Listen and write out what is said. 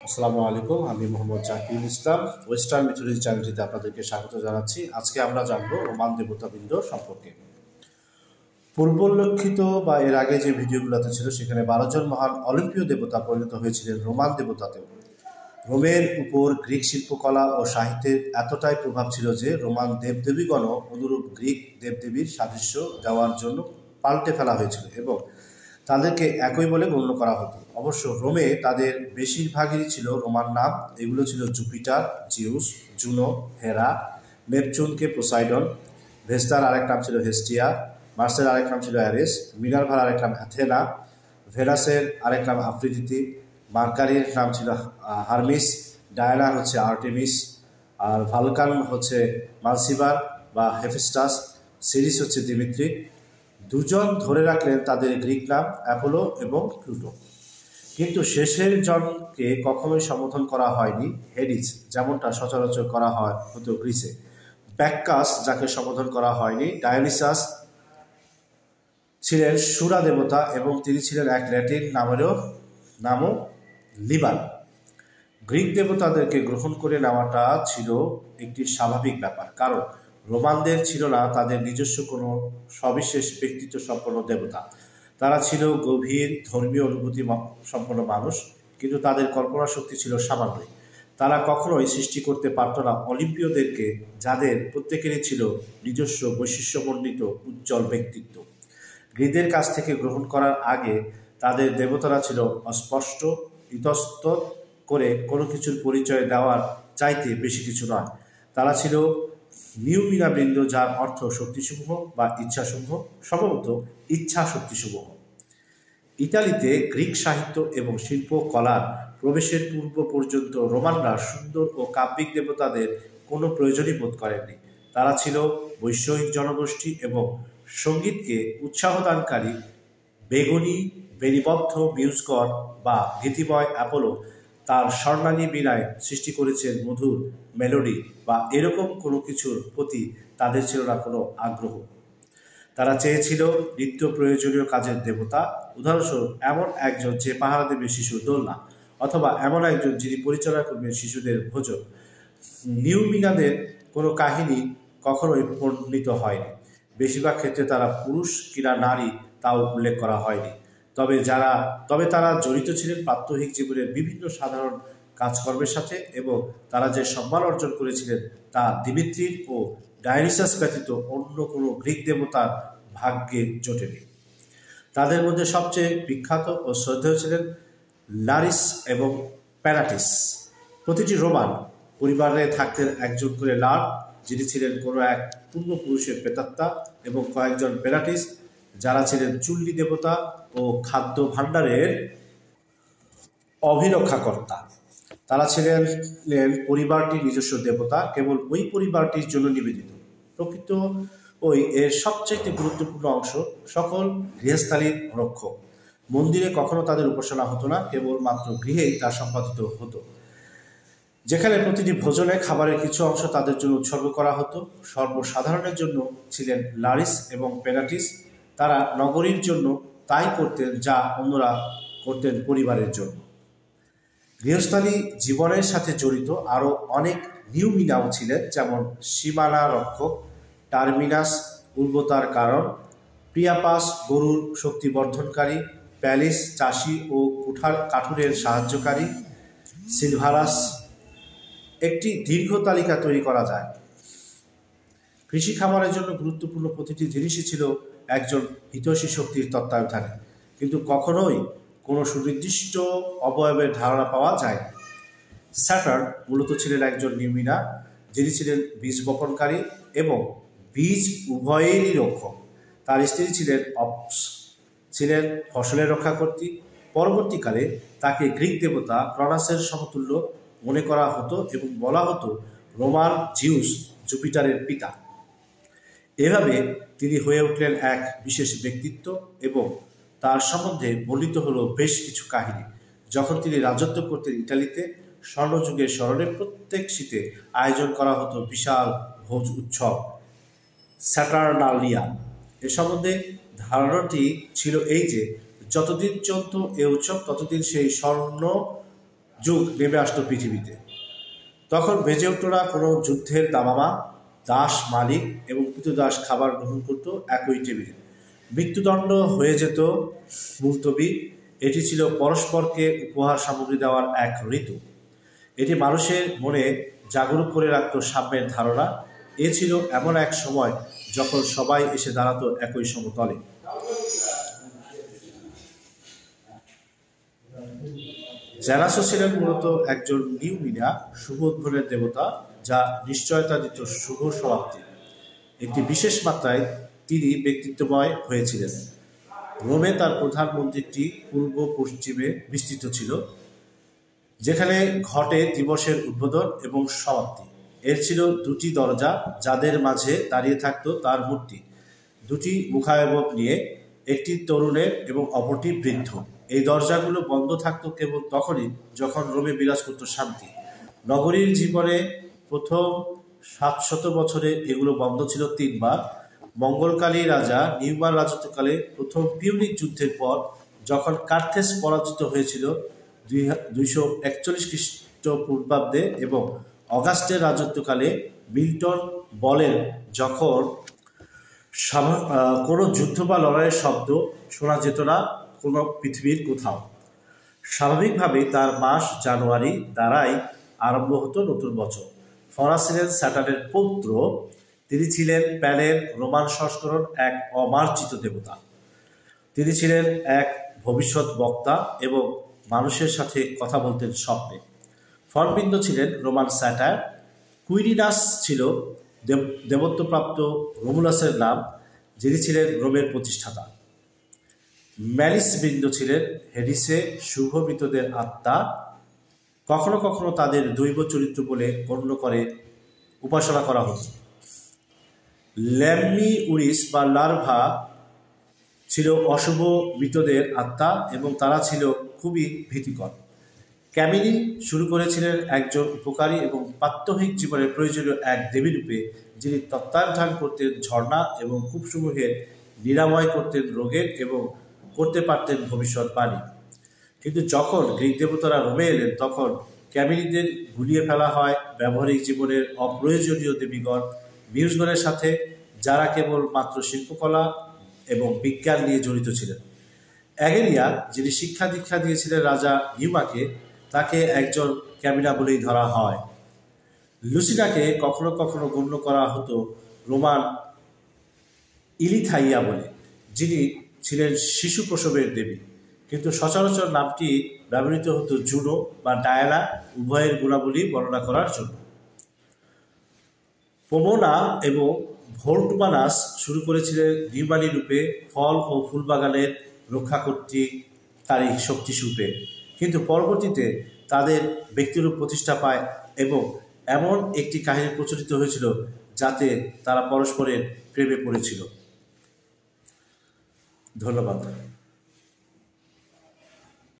আসসালামু আলাইকুম। আমি মোহাম্মদ জাকির ইসলাম। ওয়েস্টার্ন মিথোলজি চ্যানেলটিতে আপনাদেরকে স্বাগত জানাচ্ছি। আজকে আমরা জানবো রোমান দেবতাবৃন্দ সম্পর্কে। পূর্বোল্লেখিত বা এর আগে যে ভিডিওগুলোতে ছিল সেখানে 12 জন মহান অলিম্পীয় দেবতা পরিণত হয়েছিলেন রোমান দেবতাতেও। রোমের উপর গ্রিক শিল্পকলা ও সাহিত্যের এতটাই প্রভাব ছিল যে রোমান দেবদেবীগণও অনুরূপ গ্রিক দেবদেবীর সাদৃশ্য দেওয়ার জন্য পাল্টে ফেলা হয়েছিল এবং তাদেরকে একই বলে গণ্য করা হতো। অবশ্য রোমে তাদের বেশিরভাগেরই ছিল রোমান নাম। এগুলো ছিল জুপিটার, জিউস, জুনো, হেরা, নেপচুনকে পোসাইডন, ভেস্টার আরেক নাম ছিল হেস্টিয়া, মার্সের আরেক নাম ছিল অ্যারেস, মিনার্ভার আরেক নাম অ্যাথেনা, ভেনাসের আরেক নাম আফ্রিদিতি, মার্কারির নাম ছিল হারমিস, ডায়ানা হচ্ছে আর্টেমিস, আর ভালকান হচ্ছে মালসিবার বা হেফেস্টাস, সিরিস হচ্ছে দিমিত্রি। দুজন ধরে রাখলেন তাদের গ্রিক নাম অ্যাপোলো এবং প্লুটো। কিন্তু শেষের জনকে কখনোই সম্বোধন করা হয়নি হেডিস, যেমনটা সচরাচর করা হতো গ্রিসে। ব্যাক্কাস, যাকে সম্বোধন করা হয়নি। ডায়োনিসাস ছিলেন সুরা দেবতা এবং তিনি ছিলেন এক ল্যাটিন নামও লিবান। গ্রিক দেবতাদেরকে গ্রহণ করে নেওয়াটা ছিল একটি স্বাভাবিক ব্যাপার, কারণ রোমানদের ছিল না তাদের নিজস্ব কোনো সবিশেষ ব্যক্তিত্ব সম্পন্ন দেবতা। তারা ছিল গভীর ধর্মীয় অনুভূতি সম্পন্ন মানুষ, কিন্তু তাদের কল্পনা শক্তি ছিল সামান্যই। তারা কখনোই সৃষ্টি করতে পারত না অলিম্পীয়দেরকে, যাদের প্রত্যেকেরই ছিল নিজস্ব বৈশিষ্ট্যমণ্ডিত উজ্জ্বল ব্যক্তিত্ব। গ্রিকদের কাছ থেকে গ্রহণ করার আগে তাদের দেবতারা ছিল অস্পষ্ট, ইতস্তত করে কোনো কিছুর পরিচয় দেওয়ার চাইতে বেশি কিছু নয়। তারা ছিল নিউমিনাবৃন্দ, যার অর্থ শক্তিসমূহ বা ইচ্ছাসমূহ, সম্ভবত ইচ্ছা শক্তিসমূহ। ইতালিতে গ্রিক সাহিত্য এবং শিল্পকলার প্রবেশের পূর্ব পর্যন্ত রোমানরা সুন্দর ও কাব্যিক দেবতাদের কোনো প্রয়োজনই বোধ করেননি। তারা ছিল বৈষয়িক জনগোষ্ঠী এবং সঙ্গীতকে উৎসাহদানকারী। বেনিবদ্ধ মিউজগর বা গীতিময় অ্যাপোলো তার স্বর্ণালী বীণায় সৃষ্টি করেছেন মধুর মেলোডি বা এরকম কোনো কিছুর প্রতি তাদের ছিল না কোনো আগ্রহ। তারা চেয়েছিল নিত্য প্রয়োজনীয় কাজের দেবতা, উদাহরণস্বরূপ এমন একজন যে পাহারা দেবে শিশুর দোলনা, অথবা এমন একজন যিনি পরিচালনা করবেন শিশুদের ভোজন। নিউমিনাদের কোনো কাহিনী কখনোই বর্ণিত হয়নি। বেশিরভাগ ক্ষেত্রে তারা পুরুষ কিনা নারী তাও উল্লেখ করা হয়নি। তবে তারা জড়িত ছিলেন প্রাত্যহিক জীবনের বিভিন্ন সাধারণ কাজকর্মের সাথে এবং তারা যে সম্মান অর্জন করেছিলেন তা দিমিত্রির ও ডায়োনিসাস ব্যতীত অন্য কোনো গ্রিক দেবতার ভাগ্যে জোটেনি। তাদের মধ্যে সবচেয়ে বিখ্যাত ও শ্রদ্ধেয় ছিলেন লারিস এবং প্যানাটিস। প্রতিটি রোমান পরিবারে থাকতেন একজন করে লার, যিনি ছিলেন কোনো এক পূর্বপুরুষের প্রেতাত্মা, এবং কয়েকজন প্যানাটিস, যারা ছিলেন চুল্লি দেবতা ও খাদ্য ভাণ্ডারের অভিরক্ষাকর্তা। তারা ছিলেন পরিবারটির নিজস্ব দেবতা, কেবল ওই পরিবারটির জন্য নিবেদিত। প্রকৃত এর সবচেয়ে গুরুত্বপূর্ণ অংশ সকল গৃহস্থালীর রক্ষক। মন্দিরে কখনো তাদের উপাসনা হতো না, কেবলমাত্র গৃহেই তা সম্পাদিত হতো, যেখানে প্রতিটি ভোজনে খাবারের কিছু অংশ তাদের জন্য উৎসর্গ করা হতো। সর্বসাধারণের জন্য ছিলেন লারিস এবং পেনাটিস। তারা নগরীর জন্য তাই করতেন যা অন্যরা করতেন পরিবারের জন্য। গৃহস্থালী জীবনের সাথে জড়িত আরও অনেক নিউমিনাও ছিলেন, যেমন সীমানা রক্ষক, টার্মিনাস উর্বরতার কারণ, প্রিয়াপাস গরুর শক্তি বর্ধনকারী, প্যালিস চাষি ও কাঠুরের সাহায্যকারী, সিলভারাস। একটি দীর্ঘ তালিকা তৈরি করা যায়। কৃষি খামারের জন্য গুরুত্বপূর্ণ প্রতিটি জিনিসই ছিল একজন হিতৈষী শক্তির তত্ত্বাবধানে, কিন্তু কখনোই কোনো সুনির্দিষ্ট অবয়বের ধারণা পাওয়া যায়নি। স্যাটার্ন মূলত ছিলেন একজন নিউমিনা, যিনি ছিলেন বীজ বপনকারী এবং বীজ উভয়েরই রক্ষক। তার স্ত্রী ছিলেন অপস, ছিলেন ফসলের রক্ষাকর্ত্রী। পরবর্তীকালে তাকে গ্রিক দেবতা ক্রনাসের সমতুল্য মনে করা হতো এবং বলা হতো রোমান জিউস, জুপিটারের পিতা। এভাবে তিনি হয়ে উঠলেন এক বিশেষ ব্যক্তিত্ব এবং তার সম্বন্ধে বর্ণিত হলো বেশ কিছু কাহিনী। যখন তিনি রাজত্ব করতেন ইটালিতে, স্বর্ণযুগের স্মরণে প্রত্যেক শীতে আয়োজন করা হতো বিশাল ভোজ উৎসব, স্যাটার্নালিয়া। এ সম্বন্ধে ধারণাটি ছিল এই যে যতদিন চলত এ উৎসব ততদিন সেই স্বর্ণ যুগ নেমে আসতো পৃথিবীতে। তখন বেজে উঠত না কোনো যুদ্ধের দামামা। দাস মালিক এবং কৃতদাস খাবার গ্রহণ করত একই টেবিলে। মৃত্যুদণ্ড হয়ে যেত মুলতবি। এটি ছিল পরস্পরকে উপহার সামগ্রী দেওয়ার এক ঋতু। এটি মানুষের মনে জাগরুক করে রাখত সাম্যের ধারণা। এ ছিল এমন এক সময় যখন সবাই এসে দাঁড়াতো একই সমতলে। জ্যানাসো ছিলেন মূলত একজন নিউমিনা, শুভ উদ্ভবের দেবতা, যা নিশ্চয়তা দিত শুভ সমাপ্তি। একটি বিশেষ মাত্রায় তিনি ব্যক্তিত্বময় হয়েছিলেন। রোমে তার প্রধান মন্দিরটি পূর্ব পশ্চিমে বিস্তৃত ছিল, যেখানে ঘটে দিবসের উদ্বোধন এবং সমাপ্তি। এর ছিল দুটি দরজা, যাদের মাঝে দাঁড়িয়ে থাকত তার মূর্তি, দুটি মুখাবয়ব নিয়ে, একটি তরুণের এবং অপরটি বৃদ্ধ। এই দরজাগুলো বন্ধ থাকত কেবল তখনই যখন রোমে বিরাজ করত শান্তি। নগরীর জীবনে প্রথম 700 বছরে এগুলো বন্ধ ছিল 3 বার। মঙ্গলকালী রাজা নিউমার রাজত্বকালে প্রথম পিউনিক যুদ্ধের পর, যখন কার্থেজ পরাজিত হয়েছিল 241 খ্রিস্টপূর্বাব্দে, এবং অগাস্টের রাজত্বকালে মিল্টন বলেন, যখন কোনো যুদ্ধ বা লড়াইয়ের শব্দ শোনা যেত না কোনো পৃথিবীর কোথাও। স্বাভাবিকভাবেই তার মাস জানুয়ারি দ্বারাই আরম্ভ হতো নতুন বছর। ফরা ছিলেন স্যাটার্নের পৌত্র। তিনি ছিলেন প্যানের রোমান সংস্করণ, এক অমার্জিত দেবতা। তিনি ছিলেন এক ভবিষ্যৎ বক্তা এবং মানুষের সাথে কথা বলতেন স্বপ্নে। ফনবিন্দ ছিলেন রোমান স্যাটার। কুইরিনাস ছিল দেবত্বপ্রাপ্ত রোমুলাসের নাম, যিনি ছিলেন রোমের প্রতিষ্ঠাতা। ম্যালিসবৃন্দ ছিলেন হেডিসে, শুভ মৃতদের আত্মা। কখনো কখনো তাদের দৈব চরিত্র বলে গণ্য করে উপাসনা করা হতো। ল্যাম্মি উরিস বা লার্ভা ছিল অশুভ মৃতদের আত্মা এবং তারা ছিল খুবই ভীতিকর। ক্যামিলি শুরু করেছিলেন একজন উপকারী এবং প্রাত্যহিক জীবনের প্রয়োজনীয় এক দেবীরূপে, যিনি তত্ত্বাবধান করতেন ঝর্ণা এবং কূপসমূহের নিরাময় করতেন রোগের এবং করতে পারতেন ভবিষ্যৎবাণী। কিন্তু যখন গ্রিক দেবতারা রোমে এলেন, তখন ক্যামিলিদের গুলিয়ে ফেলা হয় ব্যবহারিক জীবনের অপ্রয়োজনীয় দেবীগণ মিউসগণের সাথে, যারা কেবল মাত্র শিল্পকলা এবং বিজ্ঞান নিয়ে জড়িত ছিলেন। অ্যাগেরিয়া, যিনি শিক্ষা দীক্ষা দিয়েছিলেন রাজা নিউমাকে, তাকে একজন ক্যামিনা বলেই ধরা হয়। লুসিনাকে কখনো কখনো গণ্য করা হতো রোমান ইলিথাইয়া বলে, যিনি ছিলেন শিশু প্রসবের দেবী, কিন্তু সচরাচর নামটি ব্যবহৃত হতো জুনো বা ডায়ানা উভয়ের গুণাবলী বর্ণনা করার জন্য। পোমোনা এবং ভোল্টমানাস শুরু করেছিলেন নির্মাণী রূপে, ফল ও ফুলবাগানের রক্ষাকর্ত্রী তারই শক্তিস্বরূপে, কিন্তু পরবর্তীতে তাদের ব্যক্তিরূপ প্রতিষ্ঠা পায় এবং এমন একটি কাহিনী প্রচলিত হয়েছিল যাতে তারা পরস্পরের প্রেমে পড়েছিল। ধন্যবাদ।